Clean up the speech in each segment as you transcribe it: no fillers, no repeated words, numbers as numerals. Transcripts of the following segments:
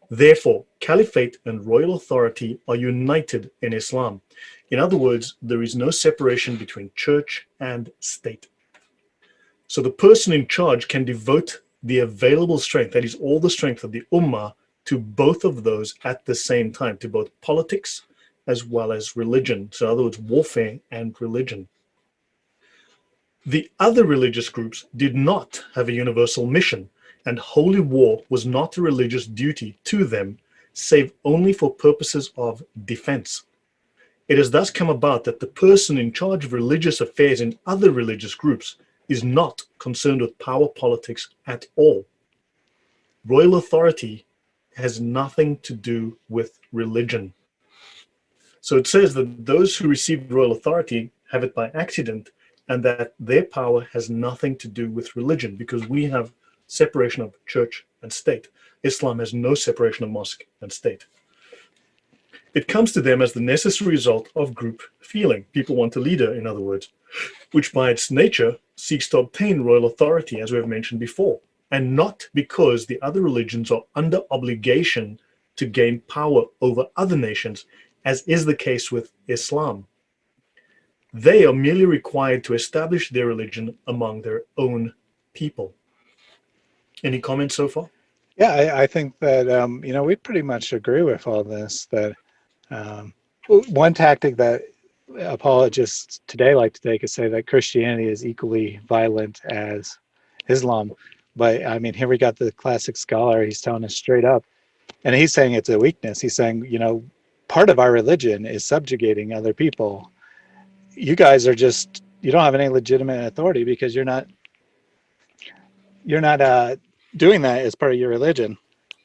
Therefore, caliphate and royal authority are united in Islam. In other words, there is no separation between church and state. So the person in charge can devote the available strength, that is all the strength of the ummah, to both of those at the same time, to both politics as well as religion. So in other words, warfare and religion. The other religious groups did not have a universal mission, and holy war was not a religious duty to them, save only for purposes of defense. It has thus come about that the person in charge of religious affairs in other religious groups is not concerned with power politics at all. Royal authority has nothing to do with religion. So it says that those who receive royal authority have it by accident, and that their power has nothing to do with religion, because we have separation of church and state. Islam has no separation of mosque and state. It comes to them as the necessary result of group feeling. People want a leader, in other words, which by its nature seeks to obtain royal authority, as we have mentioned before, and not because the other religions are under obligation to gain power over other nations, as is the case with Islam. They are merely required to establish their religion among their own people. Any comments so far? Yeah, I think that, we pretty much agree with all this, that one tactic that apologists today like to take is say that Christianity is equally violent as Islam. But I mean, here we got the classic scholar, he's telling us straight up, and he's saying it's a weakness. He's saying, part of our religion is subjugating other people. You guys are you don't have any legitimate authority because you're not doing that as part of your religion.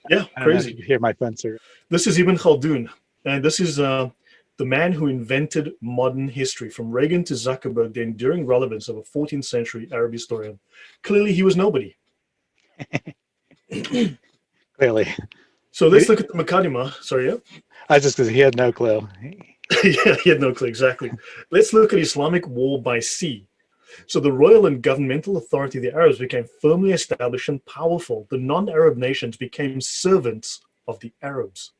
Yeah, crazy. You hear my fencer. This is Ibn Khaldun, and this is the man who invented modern history, from Reagan to Zuckerberg, the enduring relevance of a 14th century Arab historian. Clearly, he was nobody. Clearly. So let's look at the Muqaddimah. Sorry, yeah? I just because he had no clue. Yeah, he had no clue, exactly. Let's look at Islamic war by sea. So the royal and governmental authority of the Arabs became firmly established and powerful. The non-Arab nations became servants of the Arabs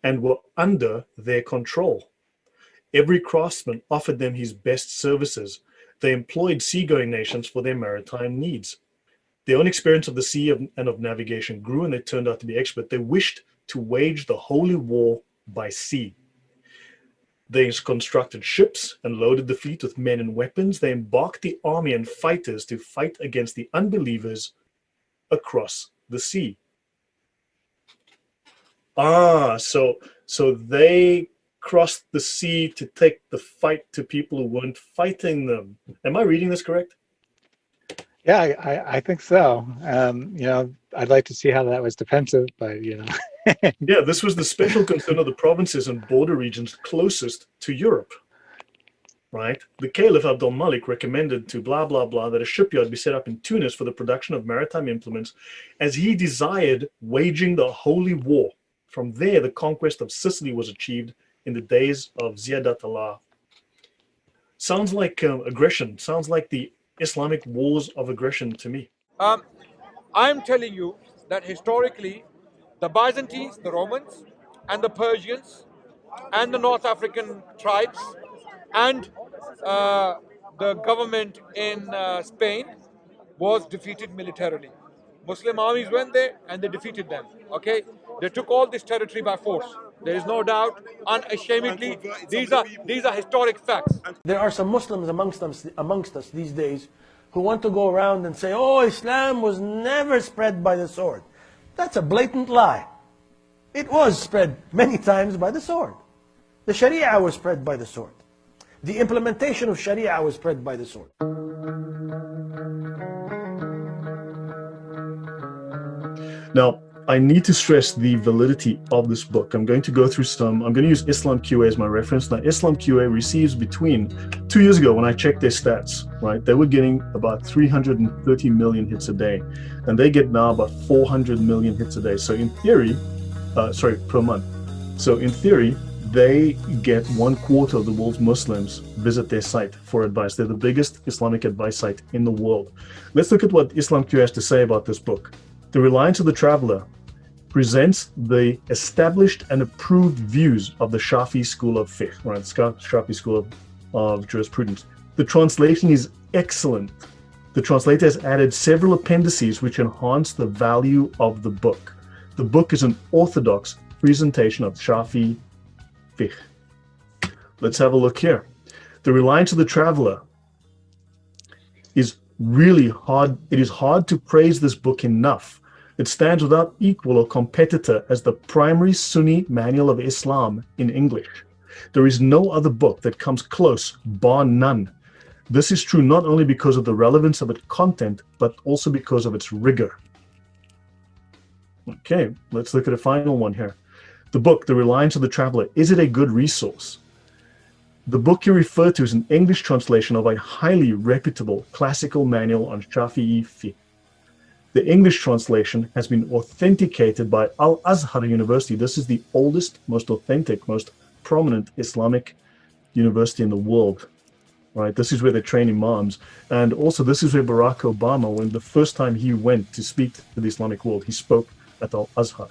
and were under their control. Every craftsman offered them his best services. They employed seagoing nations for their maritime needs. Their own experience of the sea and of navigation grew, and they turned out to be expert. They wished to wage the holy war by sea. They constructed ships and loaded the fleet with men and weapons. They embarked the army and fighters to fight against the unbelievers across the sea. So they crossed the sea to take the fight to people who weren't fighting them. Am I reading this correct? Yeah, I think so. I'd like to see how that was defensive, but Yeah, this was the special concern of the provinces and border regions closest to Europe, right? The Caliph Abdul Malik recommended to blah, blah, blah that a shipyard be set up in Tunis for the production of maritime implements, as he desired waging the holy war. From there, the conquest of Sicily was achieved in the days of Ziyadat Allah. Sounds like aggression. Sounds like the Islamic wars of aggression to me. I'm telling you that historically, the Byzantines, the Romans, and the Persians, and the North African tribes, and the government in Spain was defeated militarily. Muslim armies went there and they defeated them. Okay, they took all this territory by force. There is no doubt, unashamedly, these are historic facts. There are some Muslims amongst us these days who want to go around and say, oh, Islam was never spread by the sword. That's a blatant lie. It was spread many times by the sword. The Sharia was spread by the sword. The implementation of Sharia was spread by the sword. Now, I need to stress the validity of this book. I'm going to go through I'm going to use Islam QA as my reference. Now, Islam QA receives between 2 years ago, when I checked their stats, right, they were getting about 330 million hits a day, and they get now about 400 million hits a day. So in theory, per month. So in theory, they get 1/4 of the world's Muslims visit their site for advice. They're the biggest Islamic advice site in the world. Let's look at what Islam QA has to say about this book. The reliance of the traveler presents the established and approved views of the Shafi school of fiqh, right? The Shafi school of jurisprudence. The translation is excellent. The translator has added several appendices which enhance the value of the book. The book is an orthodox presentation of Shafi fiqh. Let's have a look here. The Reliance of the Traveler is really hard. It is hard to praise this book enough. It stands without equal or competitor as the primary Sunni manual of Islam in English. There is no other book that comes close, bar none. This is true not only because of the relevance of its content, but also because of its rigor. Okay, let's look at a final one here. The book, The Reliance of the Traveler, is it a good resource? The book you refer to is an English translation of a highly reputable classical manual on Shafi'i fiqh. The English translation has been authenticated by Al-Azhar University. This is the oldest, most authentic, most prominent Islamic university in the world. Right, this is where they train imams, and also this is where Barack Obama, when the first time he went to speak to the Islamic world, he spoke at Al-Azhar.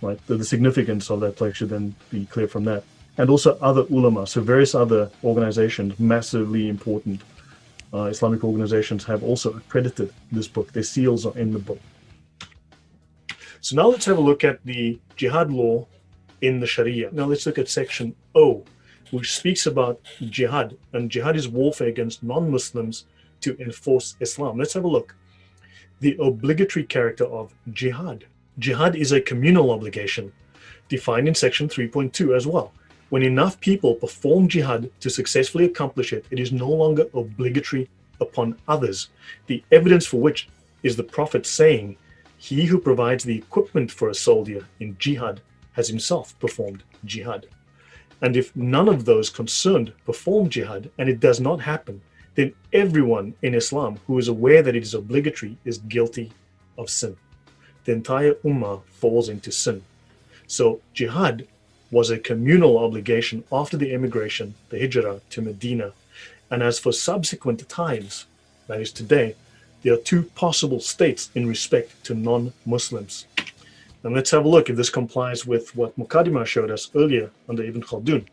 Right, the significance of that place should then be clear from that. And also other ulama, so various other organizations, massively important Islamic organizations, have also accredited this book. Their seals are in the book. So now let's have a look at the jihad law in the Sharia. Now let's look at section O, which speaks about jihad, and jihad is warfare against non-Muslims to enforce Islam. Let's have a look. The obligatory character of jihad. Jihad is a communal obligation, defined in section 3.2 as well. When enough people perform jihad to successfully accomplish it, it is no longer obligatory upon others. The evidence for which is the Prophet saying, "He who provides the equipment for a soldier in jihad has himself performed jihad." And if none of those concerned perform jihad and it does not happen, then everyone in Islam who is aware that it is obligatory is guilty of sin. The entire ummah falls into sin. So jihad was a communal obligation after the emigration, the hijrah to Medina. And as for subsequent times, that is today, there are two possible states in respect to non-Muslims. And let's have a look if this complies with what Muqaddimah showed us earlier under Ibn Khaldun.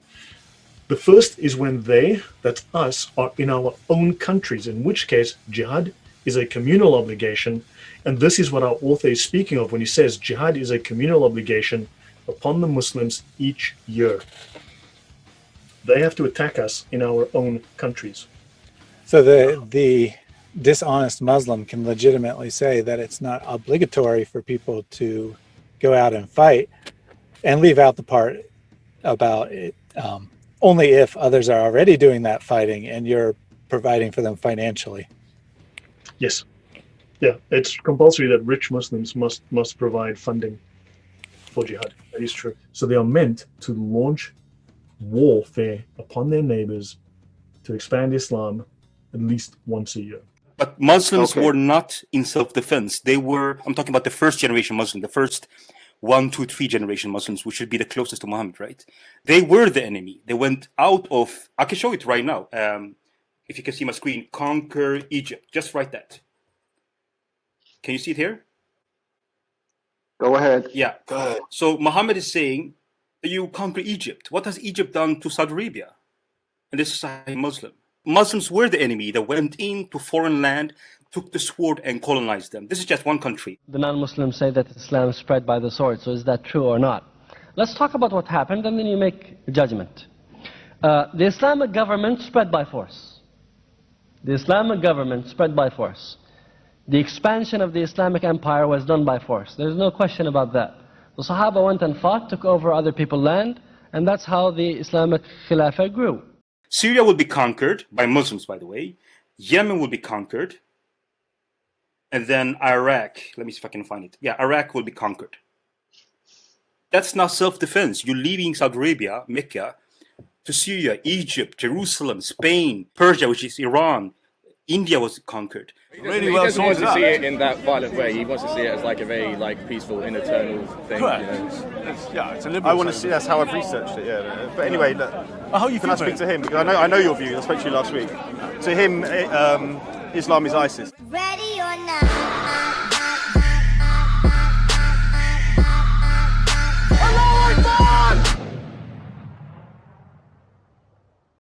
The first is when they, that's us, are in our own countries, in which case jihad is a communal obligation. And this is what our author is speaking of when he says jihad is a communal obligation upon the Muslims each year. They have to attack us in our own countries. So the dishonest Muslim can legitimately say that it's not obligatory for people to go out and fight, and leave out the part about it, only if others are already doing that fighting and you're providing for them financially. Yes. Yeah, it's compulsory that rich Muslims must provide funding for jihad. That is true. So they are meant to launch warfare upon their neighbors to expand Islam at least once a year. But Muslims were not in self-defense. They were, I'm talking about the first generation Muslim, the first 1, 2, 3 generation Muslims, which should be the closest to Muhammad, right? They were the enemy. They went out of, I can show it right now. If you can see my screen, conquer Egypt. Just write that. Can you see it here? Go ahead. Yeah. Go ahead. So Muhammad is saying that you conquer Egypt. What has Egypt done to Saudi Arabia? And this is a Muslim. Muslims were the enemy that went into foreign land, took the sword and colonized them. This is just one country. The non-Muslims say that Islam spread by the sword, so is that true or not? Let's talk about what happened and then you make a judgment. The Islamic government spread by force. The Islamic government spread by force. The expansion of the Islamic empire was done by force. There's no question about that. The Sahaba went and fought, took over other people's land, and that's how the Islamic Khilafah grew. Syria will be conquered by Muslims, by the way. Yemen will be conquered. And then Iraq, let me see if I can find it. Yeah, Iraq will be conquered. That's not self-defense. You're leaving Saudi Arabia, Mecca, to Syria, Egypt, Jerusalem, Spain, Persia, which is Iran. India was conquered. He doesn't want to see it in that violent way. He wants to see it as like a very peaceful and eternal thing. Correct. You know? Yeah, it's a liberal. I want to see. That's how I've researched it. Yeah. But anyway, look, how you can I speak to him? Because I know your view. I spoke to you last week. To him, Islam is ISIS.